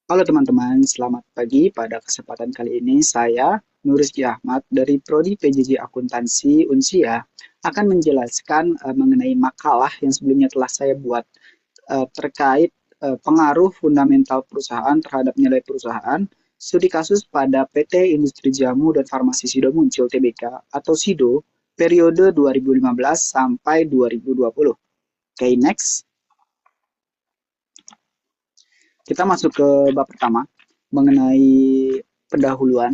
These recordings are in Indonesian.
Halo teman-teman, selamat pagi. Pada kesempatan kali ini saya, Nur Rizky Ahmad dari Prodi PJJ Akuntansi Unsia akan menjelaskan mengenai makalah yang sebelumnya telah saya buat terkait pengaruh fundamental perusahaan terhadap nilai perusahaan, studi kasus pada PT Industri Jamu dan Farmasi Sido Muncul Tbk atau Sido periode 2015 sampai 2020. Oke, next. Kita masuk ke bab pertama mengenai pendahuluan.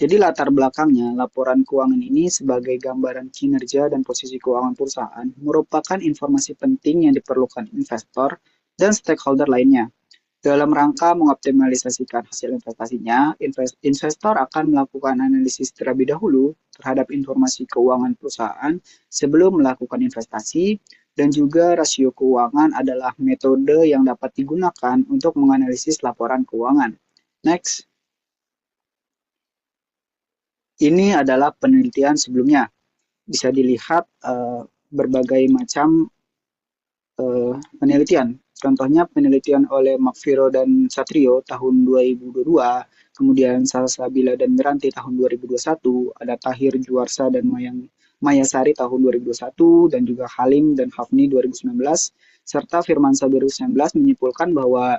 Jadi latar belakangnya, laporan keuangan ini sebagai gambaran kinerja dan posisi keuangan perusahaan merupakan informasi penting yang diperlukan investor dan stakeholder lainnya. Dalam rangka mengoptimalisasikan hasil investasinya, investor akan melakukan analisis terlebih dahulu terhadap informasi keuangan perusahaan sebelum melakukan investasi, dan juga rasio keuangan adalah metode yang dapat digunakan untuk menganalisis laporan keuangan. Next. Ini adalah penelitian sebelumnya. Bisa dilihat berbagai macam penelitian. Contohnya penelitian oleh Macfiro dan Satrio tahun 2022, kemudian Salsabila dan Miranti tahun 2021, ada Tahir Juarsa dan Mayasari tahun 2021, dan juga Halim dan Hafni 2019, serta Firmansyah 2019 menyimpulkan bahwa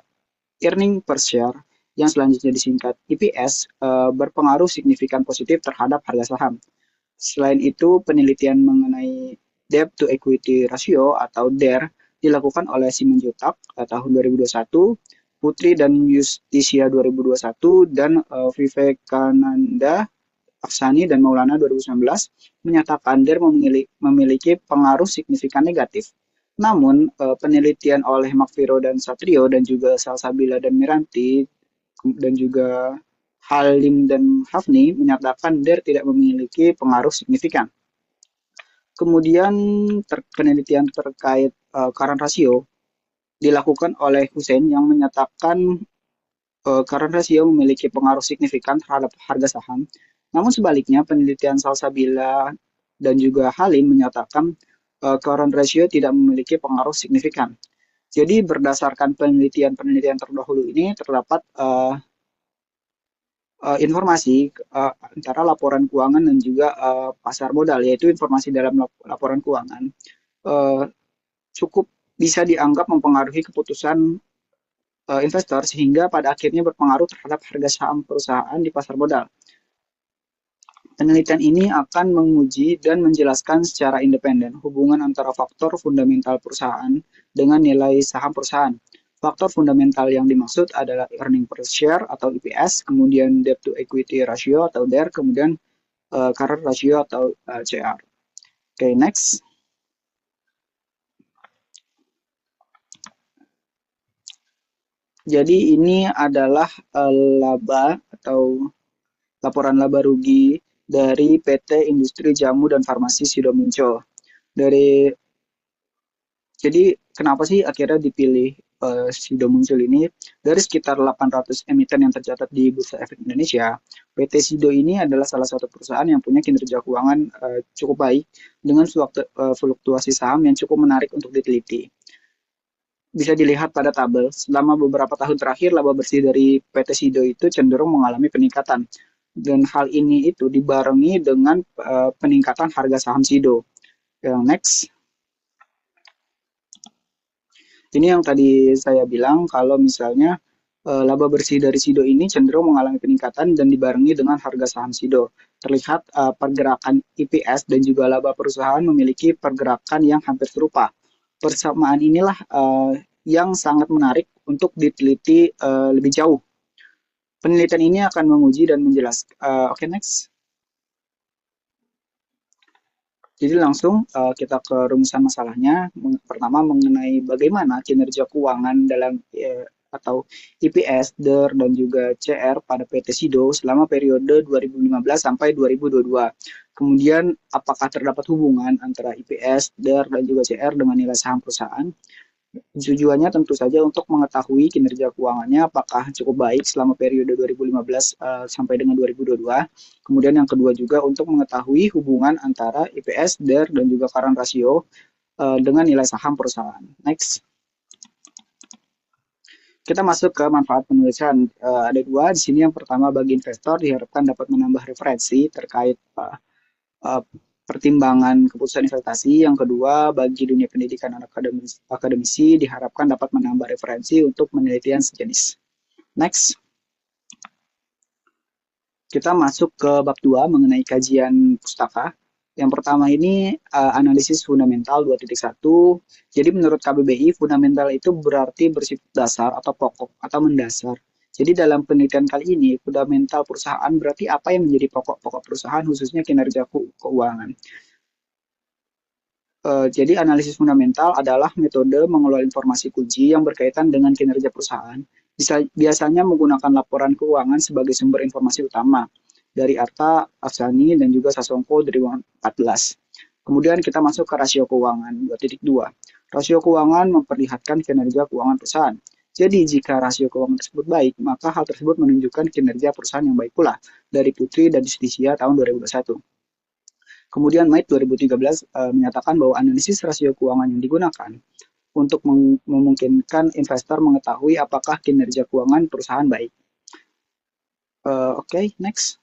earning per share yang selanjutnya disingkat EPS berpengaruh signifikan positif terhadap harga saham. Selain itu, penelitian mengenai debt to equity ratio atau DER dilakukan oleh Simanjuntak tahun 2021, Putri dan Justisia 2021, dan Vivekananda Aksani dan Maulana 2019 menyatakan DER memiliki pengaruh signifikan negatif. Namun, penelitian oleh Macfiro dan Satrio dan juga Salsabila dan Miranti dan juga Halim dan Hafni menyatakan DER tidak memiliki pengaruh signifikan. Kemudian penelitian terkait current ratio dilakukan oleh Hussein yang menyatakan current ratio memiliki pengaruh signifikan terhadap harga saham. Namun sebaliknya penelitian Salsabila dan juga Halim menyatakan current ratio tidak memiliki pengaruh signifikan. Jadi berdasarkan penelitian-penelitian terdahulu ini terdapat informasi antara laporan keuangan dan juga pasar modal, yaitu informasi dalam laporan keuangan uh, cukup bisa dianggap mempengaruhi keputusan investor sehingga pada akhirnya berpengaruh terhadap harga saham perusahaan di pasar modal. Penelitian ini akan menguji dan menjelaskan secara independen hubungan antara faktor fundamental perusahaan dengan nilai saham perusahaan. Faktor fundamental yang dimaksud adalah earning per share atau EPS, kemudian debt to equity ratio atau DER, kemudian current ratio atau CR. Oke, next. Jadi ini adalah laba atau laporan laba rugi dari PT Industri Jamu dan Farmasi Sidomuncul. Dari Jadi kenapa sih akhirnya dipilih Sido Muncul ini? Dari sekitar 800 emiten yang tercatat di Bursa Efek Indonesia, PT Sido ini adalah salah satu perusahaan yang punya kinerja keuangan cukup baik dengan fluktuasi saham yang cukup menarik untuk diteliti. Bisa dilihat pada tabel, selama beberapa tahun terakhir laba bersih dari PT Sido itu cenderung mengalami peningkatan. Dan hal ini itu dibarengi dengan peningkatan harga saham Sido. Yang next. Ini yang tadi saya bilang kalau misalnya laba bersih dari Sido ini cenderung mengalami peningkatan dan dibarengi dengan harga saham Sido. Terlihat pergerakan EPS dan juga laba perusahaan memiliki pergerakan yang hampir serupa. Persamaan inilah yang sangat menarik untuk diteliti lebih jauh. Penelitian ini akan menguji dan menjelaskan. Oke, next. Jadi langsung kita ke rumusan masalahnya. Pertama mengenai bagaimana kinerja keuangan dalam atau IPS, DER, dan juga CR pada PT Sido selama periode 2015 sampai 2022. Kemudian apakah terdapat hubungan antara IPS, DER, dan juga CR dengan nilai saham perusahaan? Tujuannya tentu saja untuk mengetahui kinerja keuangannya apakah cukup baik selama periode 2015 sampai dengan 2022. Kemudian yang kedua juga untuk mengetahui hubungan antara IPS, DER, dan juga current ratio dengan nilai saham perusahaan. Next. Kita masuk ke manfaat penulisan. Ada dua di sini. Yang pertama, bagi investor diharapkan dapat menambah referensi terkait uh, pertimbangan keputusan investasi. Yang kedua, bagi dunia pendidikan dan akademisi diharapkan dapat menambah referensi untuk penelitian sejenis. Next, kita masuk ke bab 2 mengenai kajian pustaka. Yang pertama ini analisis fundamental 2.1. Jadi menurut KBBI, fundamental itu berarti bersifat dasar atau pokok atau mendasar. Jadi dalam penelitian kali ini, fundamental perusahaan berarti apa yang menjadi pokok-pokok perusahaan, khususnya kinerja keuangan. Jadi analisis fundamental adalah metode mengelola informasi kunci yang berkaitan dengan kinerja perusahaan. Biasanya menggunakan laporan keuangan sebagai sumber informasi utama dari Arta, Afsani, dan juga Sasongko 2014. Kemudian kita masuk ke rasio keuangan 2.2. Rasio keuangan memperlihatkan kinerja keuangan perusahaan. Jadi jika rasio keuangan tersebut baik, maka hal tersebut menunjukkan kinerja perusahaan yang baik pula dari Putri dan Justisia tahun 2021. Kemudian MAIT 2013 menyatakan bahwa analisis rasio keuangan yang digunakan untuk memungkinkan investor mengetahui apakah kinerja keuangan perusahaan baik. Oke, next.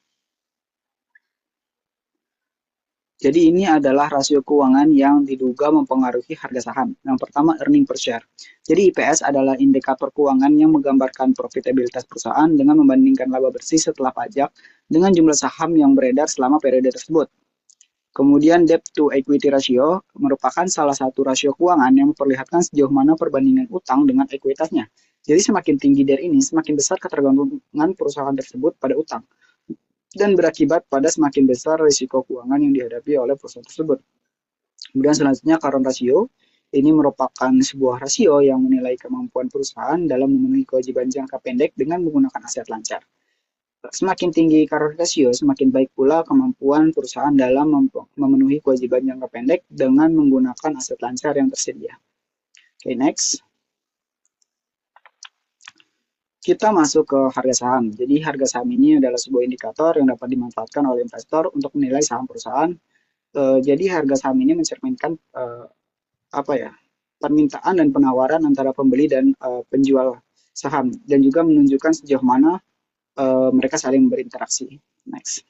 Jadi ini adalah rasio keuangan yang diduga mempengaruhi harga saham. Yang pertama, earning per share. Jadi IPS adalah indikator keuangan yang menggambarkan profitabilitas perusahaan dengan membandingkan laba bersih setelah pajak dengan jumlah saham yang beredar selama periode tersebut. Kemudian debt to equity ratio merupakan salah satu rasio keuangan yang memperlihatkan sejauh mana perbandingan utang dengan ekuitasnya. Jadi semakin tinggi dari ini, semakin besar ketergantungan perusahaan tersebut pada utang dan berakibat pada semakin besar risiko keuangan yang dihadapi oleh perusahaan tersebut. Kemudian selanjutnya current ratio. Ini merupakan sebuah rasio yang menilai kemampuan perusahaan dalam memenuhi kewajiban jangka pendek dengan menggunakan aset lancar. Semakin tinggi current ratio, semakin baik pula kemampuan perusahaan dalam memenuhi kewajiban jangka pendek dengan menggunakan aset lancar yang tersedia. Oke, next. Kita masuk ke harga saham. Jadi harga saham ini adalah sebuah indikator yang dapat dimanfaatkan oleh investor untuk menilai saham perusahaan. Jadi harga saham ini mencerminkan apa ya, permintaan dan penawaran antara pembeli dan penjual saham, dan juga menunjukkan sejauh mana mereka saling berinteraksi. Next.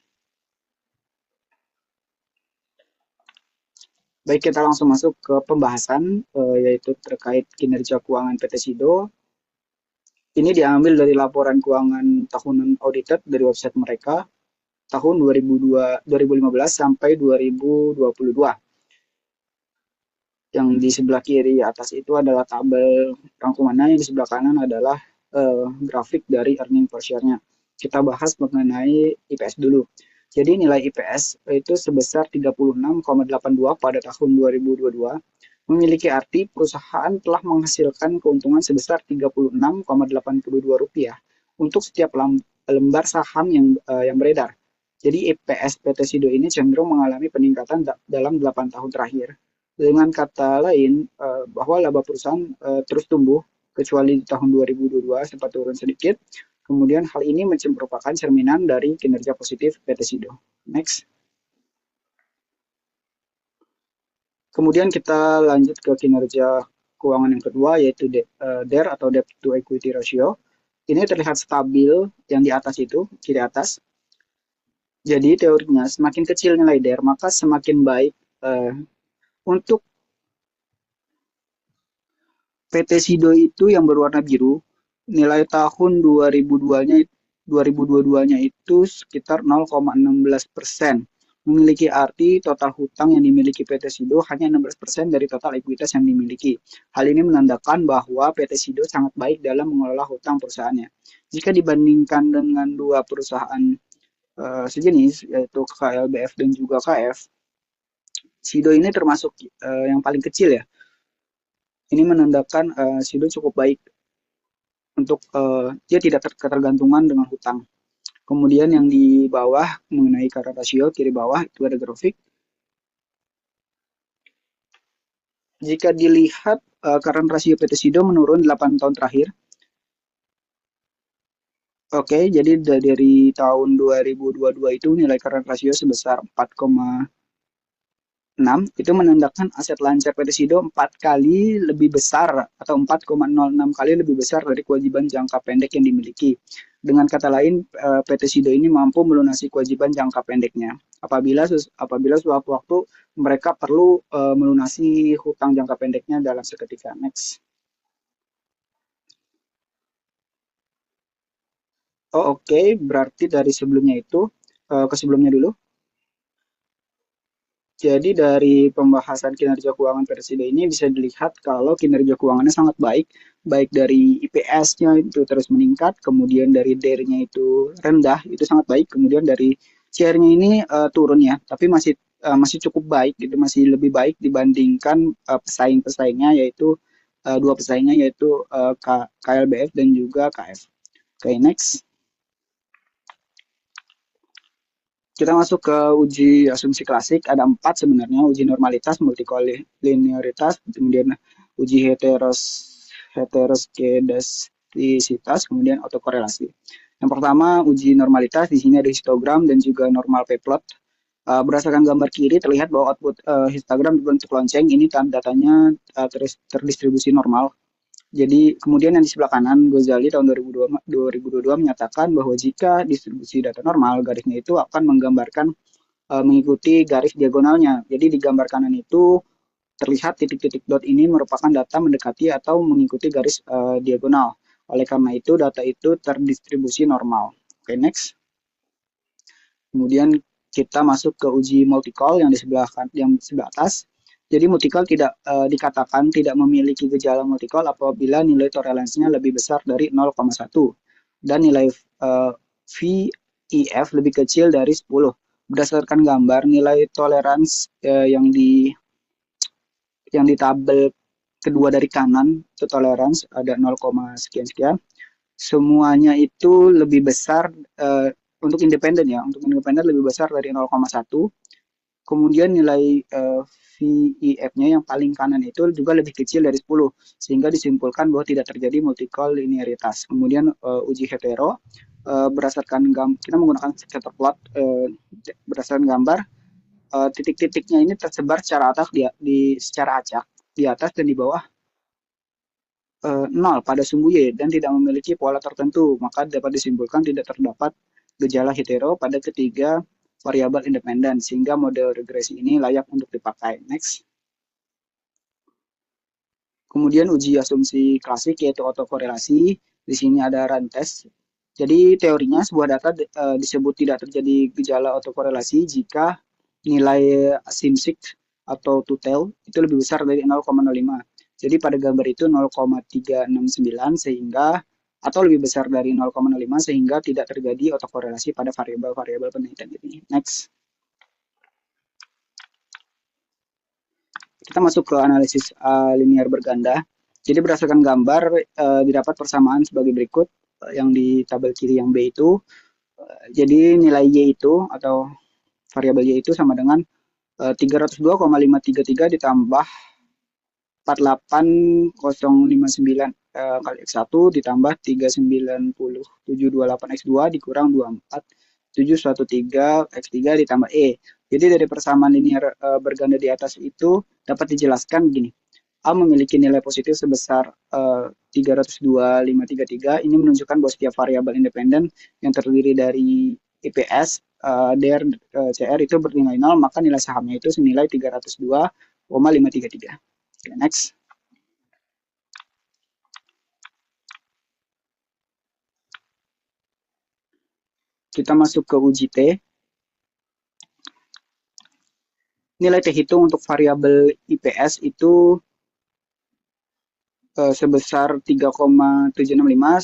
Baik, kita langsung masuk ke pembahasan yaitu terkait kinerja keuangan PT SIDO. Ini diambil dari laporan keuangan tahunan audited dari website mereka tahun 2015 sampai 2022. Yang di sebelah kiri atas itu adalah tabel rangkumannya, yang di sebelah kanan adalah grafik dari earning per share-nya. Kita bahas mengenai IPS dulu. Jadi nilai IPS itu sebesar 36,82 pada tahun 2022, memiliki arti perusahaan telah menghasilkan keuntungan sebesar Rp36,82 untuk setiap lembar saham yang beredar. Jadi IPS PT SIDO ini cenderung mengalami peningkatan dalam 8 tahun terakhir. Dengan kata lain, bahwa laba perusahaan terus tumbuh, kecuali di tahun 2022 sempat turun sedikit. Kemudian hal ini merupakan cerminan dari kinerja positif PT SIDO. Next. Kemudian kita lanjut ke kinerja keuangan yang kedua, yaitu DER atau Debt to Equity Ratio. Ini terlihat stabil yang di atas itu, kiri atas. Jadi teorinya semakin kecil nilai DER, maka semakin baik untuk PT SIDO itu yang berwarna biru, nilai tahun 2022-nya itu sekitar 0,16%. Memiliki arti total hutang yang dimiliki PT SIDO hanya 16% dari total ekuitas yang dimiliki. Hal ini menandakan bahwa PT SIDO sangat baik dalam mengelola hutang perusahaannya. Jika dibandingkan dengan dua perusahaan sejenis, yaitu KLBF dan juga KF, SIDO ini termasuk yang paling kecil ya. Ini menandakan SIDO cukup baik untuk dia tidak ketergantungan dengan hutang. Kemudian yang di bawah mengenai current ratio, kiri bawah itu ada grafik. Jika dilihat current ratio PT SIDO menurun 8 tahun terakhir. Oke, jadi dari tahun 2022 itu nilai current ratio sebesar 6 itu menandakan aset lancar Petesido 4 kali lebih besar atau 4,06 kali lebih besar dari kewajiban jangka pendek yang dimiliki. Dengan kata lain, Petesido ini mampu melunasi kewajiban jangka pendeknya. Apabila suatu waktu mereka perlu melunasi hutang jangka pendeknya dalam seketika. Next. Oh oke, berarti dari sebelumnya itu ke sebelumnya dulu. Jadi dari pembahasan kinerja keuangan Persida ini bisa dilihat kalau kinerja keuangannya sangat baik, baik dari IPS-nya itu terus meningkat, kemudian dari DER-nya itu rendah, itu sangat baik, kemudian dari share-nya ini turun ya, tapi masih cukup baik gitu, masih lebih baik dibandingkan pesaing-pesaingnya yaitu dua pesaingnya yaitu KLBF dan juga KF. Oke, next. Kita masuk ke uji asumsi klasik. Ada empat sebenarnya: uji normalitas, multikolinearitas, kemudian uji heteroskedastisitas, kemudian autokorelasi. Yang pertama, uji normalitas. Di sini ada histogram dan juga normal p-plot. Berdasarkan gambar kiri terlihat bahwa output histogram berbentuk lonceng. Ini datanya terdistribusi normal. Jadi kemudian yang di sebelah kanan, Ghazali tahun 2022 menyatakan bahwa jika distribusi data normal, garisnya itu akan menggambarkan mengikuti garis diagonalnya. Jadi di gambar kanan itu terlihat titik-titik dot ini merupakan data mendekati atau mengikuti garis diagonal. Oleh karena itu data itu terdistribusi normal. Oke, next. Kemudian kita masuk ke uji multicol yang di sebelah atas. Jadi multicol tidak dikatakan tidak memiliki gejala multicol apabila nilai toleransinya lebih besar dari 0,1 dan nilai VEF lebih kecil dari 10. Berdasarkan gambar, nilai toleransi yang di tabel kedua dari kanan itu toleransi ada 0, sekian sekian. Semuanya itu lebih besar untuk independen ya, untuk independen lebih besar dari 0,1. Kemudian nilai VEF-nya yang paling kanan itu juga lebih kecil dari 10, sehingga disimpulkan bahwa tidak terjadi multikolinearitas. Kemudian uji hetero, kita menggunakan scatter plot berdasarkan gambar, titik-titiknya ini tersebar secara acak di atas dan di bawah 0 pada sumbu Y dan tidak memiliki pola tertentu, maka dapat disimpulkan tidak terdapat gejala hetero pada ketiga variabel independen, sehingga model regresi ini layak untuk dipakai. Next. Kemudian uji asumsi klasik yaitu autokorelasi. Di sini ada rantes. Jadi teorinya sebuah data disebut tidak terjadi gejala autokorelasi jika nilai simsik atau tutel itu lebih besar dari 0,05. Jadi pada gambar itu 0,369 sehingga atau lebih besar dari 0,05 sehingga tidak terjadi autokorelasi pada variabel-variabel penelitian ini. Next. Kita masuk ke analisis linear berganda. Jadi berdasarkan gambar didapat persamaan sebagai berikut yang di tabel kiri yang B itu. Jadi nilai Y itu atau variabel Y itu sama dengan 302,533 ditambah 48059 kali X1 ditambah 390,728 X2 dikurang 24,713 X3 ditambah E. Jadi dari persamaan linear berganda di atas itu dapat dijelaskan begini. A memiliki nilai positif sebesar 302,533. Ini menunjukkan bahwa setiap variabel independen yang terdiri dari IPS, DR, CR itu bernilai 0, maka nilai sahamnya itu senilai 302,533. Okay, next. Kita masuk ke uji T. Nilai T hitung untuk variabel IPS itu sebesar 3,765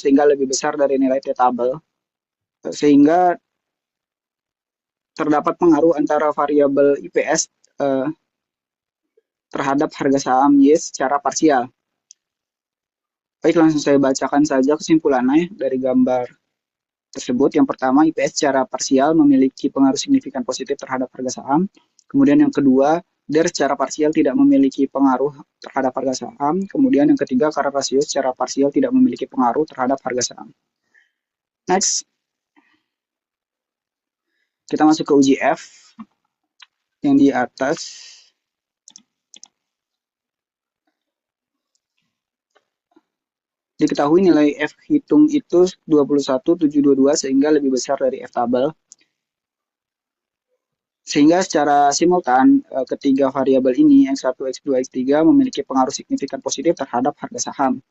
sehingga lebih besar dari nilai T tabel. Sehingga terdapat pengaruh antara variabel IPS terhadap harga saham Y secara parsial. Baik, langsung saya bacakan saja kesimpulannya dari gambar tersebut. Yang pertama, IPS secara parsial memiliki pengaruh signifikan positif terhadap harga saham. Kemudian yang kedua, DER secara parsial tidak memiliki pengaruh terhadap harga saham. Kemudian yang ketiga, current ratio secara parsial tidak memiliki pengaruh terhadap harga saham. Next. Kita masuk ke uji F yang di atas. Diketahui nilai F hitung itu 21.722 sehingga lebih besar dari F tabel. Sehingga secara simultan ketiga variabel ini X1, X2, X3 memiliki pengaruh signifikan positif terhadap harga saham.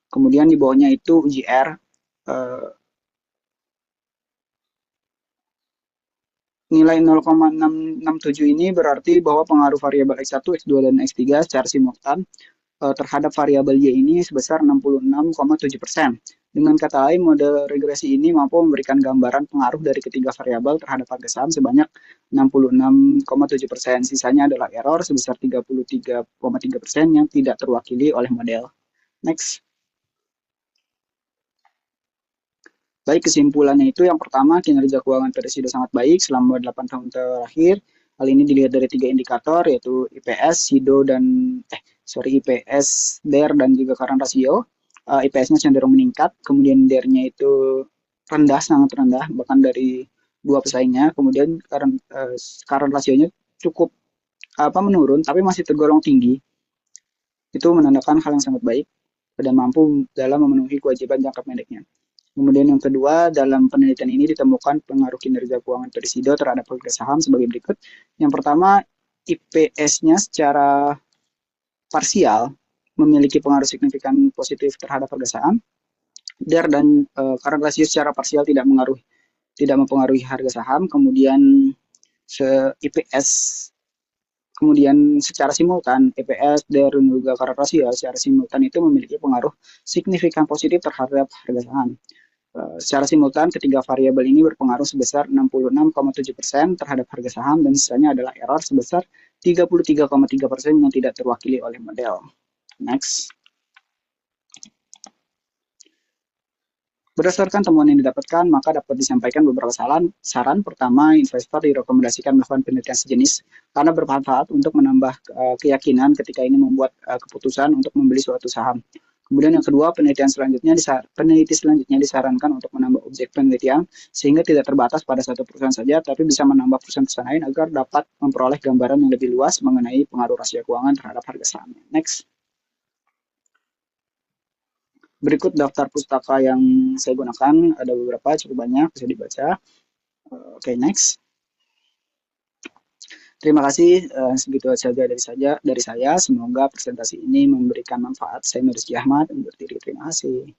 Kemudian di bawahnya itu uji R. Nilai 0,667 ini berarti bahwa pengaruh variabel X1, X2, dan X3 secara simultan terhadap variabel Y ini sebesar 66,7%. Dengan kata lain, model regresi ini mampu memberikan gambaran pengaruh dari ketiga variabel terhadap harga saham sebanyak 66,7%. Sisanya adalah error sebesar 33,3% yang tidak terwakili oleh model. Next. Baik, kesimpulannya itu yang pertama, kinerja keuangan Persida sangat baik selama 8 tahun terakhir. Hal ini dilihat dari tiga indikator, yaitu IPS, SIDO, dan IPS, DER, dan juga current ratio. IPS-nya cenderung meningkat, kemudian DER-nya itu rendah, sangat rendah, bahkan dari dua pesaingnya. Kemudian current ratio-nya cukup menurun, tapi masih tergolong tinggi. Itu menandakan hal yang sangat baik dan mampu dalam memenuhi kewajiban jangka pendeknya. Kemudian yang kedua, dalam penelitian ini ditemukan pengaruh kinerja keuangan Persida terhadap harga saham sebagai berikut. Yang pertama, IPS-nya secara parsial memiliki pengaruh signifikan positif terhadap harga saham. DER dan current ratio secara parsial tidak mempengaruhi harga saham. Kemudian IPS kemudian secara simultan EPS dan juga current ratio secara simultan itu memiliki pengaruh signifikan positif terhadap harga saham. Secara simultan, ketiga variabel ini berpengaruh sebesar 66,7% terhadap harga saham dan sisanya adalah error sebesar 33,3% yang tidak terwakili oleh model. Next. Berdasarkan temuan yang didapatkan, maka dapat disampaikan beberapa saran. Pertama, investor direkomendasikan melakukan penelitian sejenis karena bermanfaat untuk menambah keyakinan ketika ini membuat keputusan untuk membeli suatu saham. Kemudian yang kedua, peneliti selanjutnya disarankan untuk menambah objek penelitian sehingga tidak terbatas pada satu perusahaan saja, tapi bisa menambah perusahaan-perusahaan lain agar dapat memperoleh gambaran yang lebih luas mengenai pengaruh rasio keuangan terhadap harga sahamnya. Next. Berikut daftar pustaka yang saya gunakan, ada beberapa, cukup banyak, bisa dibaca. Oke, next. Terima kasih, segitu saja dari saya. Semoga presentasi ini memberikan manfaat. Saya Mirzki Ahmad, undur diri. Terima kasih.